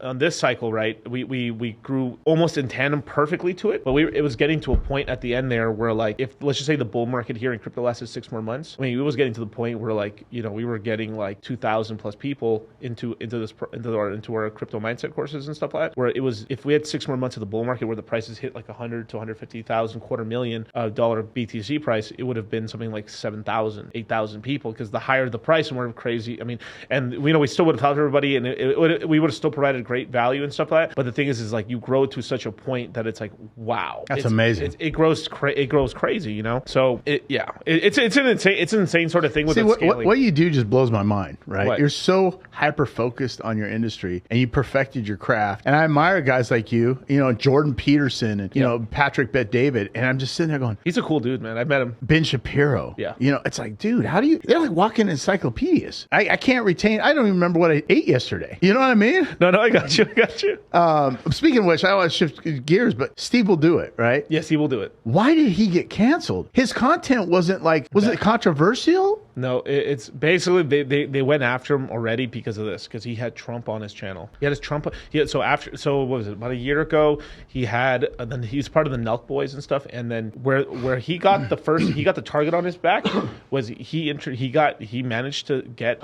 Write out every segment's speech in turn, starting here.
on this cycle, right, we grew almost in tandem perfectly to it, but it was getting to a point at the end there where like, if let's just say the bull market here in crypto lasted 6 more months, I mean, it was getting to the point where like, you know, we were getting like 2,000 plus people into our crypto mindset courses and stuff like that, where it was, if we had 6 more months of the bull market where the prices hit like 100 to 150,000, $250,000 dollar BTC price, it would have been something like 7,000, 8,000 people, because the higher the price, and we're crazy. I mean, and we know we still would have helped everybody, and we would have still provided great value and stuff like that. But the thing is like, you grow to such a point that it's like, wow, that's amazing. It grows crazy, you know. So it's an insane sort of thing with scaling. What you do just blows my mind, right? What? You're so hyper focused on your industry, and you perfected your craft. And I admire guys like you know, Jordan Peterson, and you know, Patrick Bet-David. And I'm just sitting there going, he's a cool dude, man. I met him. Ben Shapiro. Yeah. You know, it's like, dude, how do you? They're like walking encyclopedias. I can't retain. I don't even remember what I ate yesterday. You know what I mean? No, I got you. Speaking of which, I want to shift gears, but Steve will do it, right? Yes, he will do it. Why did he get canceled? His content wasn't like, was it controversial? No, it's basically they went after him already because of this, because he had Trump on his channel. He had his Trump. So what was it? About a year ago, then he was part of the Nelk Boys and stuff. And then where he got the target on his back was he managed to get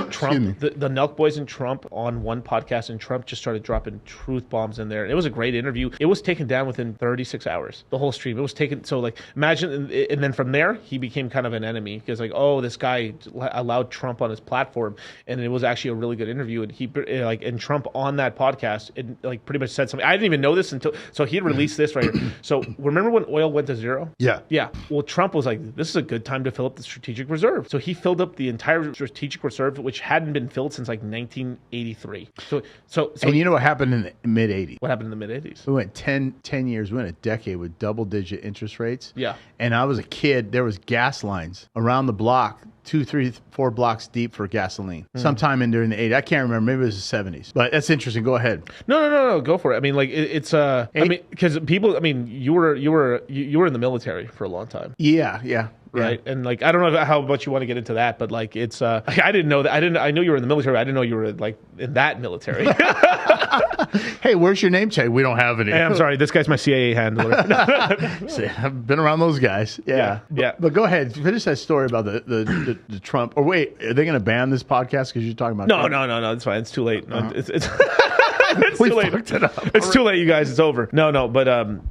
Trump, the Nelk Boys and Trump on one podcast, and Trump just started dropping truth bombs in there. And it was a great interview. It was taken down within 36 hours. The whole stream. It was taken. So like, imagine, and then from there he became kind of an enemy, because like, oh, this guy allowed Trump on his platform, and it was actually a really good interview. And and Trump on that podcast, it like pretty much said something. I didn't even know this until, so he released this right here. So remember when oil went to zero? Yeah. Well, Trump was like, this is a good time to fill up the strategic reserve. So he filled up the entire strategic reserve, which hadn't been filled since like 1983. So and you know what happened in the mid 80s? What happened in the mid 80s? We went 10 years, we went a decade with double-digit interest rates. Yeah. And I was a kid, there was gas lines around the block, 2, 3, 4 blocks deep for gasoline. Sometime in during the 80s. I can't remember. Maybe it was the 70s. But that's interesting. Go ahead. No. Go for it. I mean, like I mean, because people. I mean, you were in the military for a long time. Yeah. Right. Yeah. And like, I don't know how much you want to get into that, but like, it's I didn't know that. I know you were in the military. I didn't know you were like in that military. Hey, where's your name tag? We don't have any. Hey, I'm sorry. This guy's my CIA handler. I've been around those guys. Yeah. But go ahead. Finish that story about the Trump. Or wait, are they going to ban this podcast because you're talking about No. It's fine. It's too late. It's too late. It's too late, you guys. It's over. No. But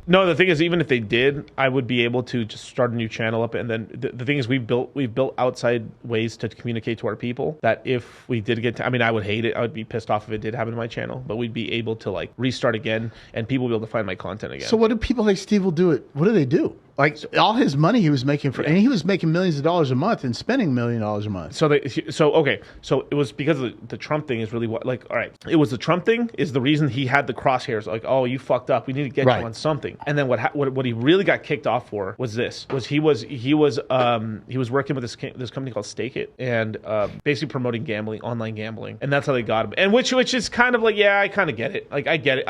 the thing is, even if they did, I would be able to just start a new channel up. And then the thing is, we've built outside ways to communicate to our people that if we did get to, I mean, I would hate it. I would be pissed off if it did happen to my channel. But we'd be able to like restart again, and people will be able to find my content again. So what do people like Steve will do it? What do they do? Like all his money he was making and he was making millions of dollars a month and spending $1 million a month. So it was because of the Trump thing is really what, like, all right, it was the Trump thing is the reason he had the crosshairs, like, oh, you fucked up, we need to get you on something. And then what he really got kicked off for was he was working with this company called StakeIt, and basically promoting gambling, online gambling, and that's how they got him. And which is kind of like, yeah, I kind of get it. Like I get it.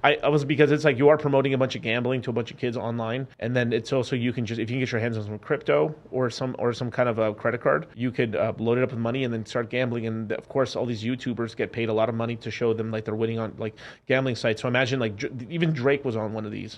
I was, because it's like you are promoting a bunch of gambling to a bunch of kids online, and then it's also, you can just, if you can get your hands on some crypto or some kind of a credit card, you could load it up with money and then start gambling. And of course, all these YouTubers get paid a lot of money to show them like they're winning on like gambling sites. So imagine like even Drake was on one of these.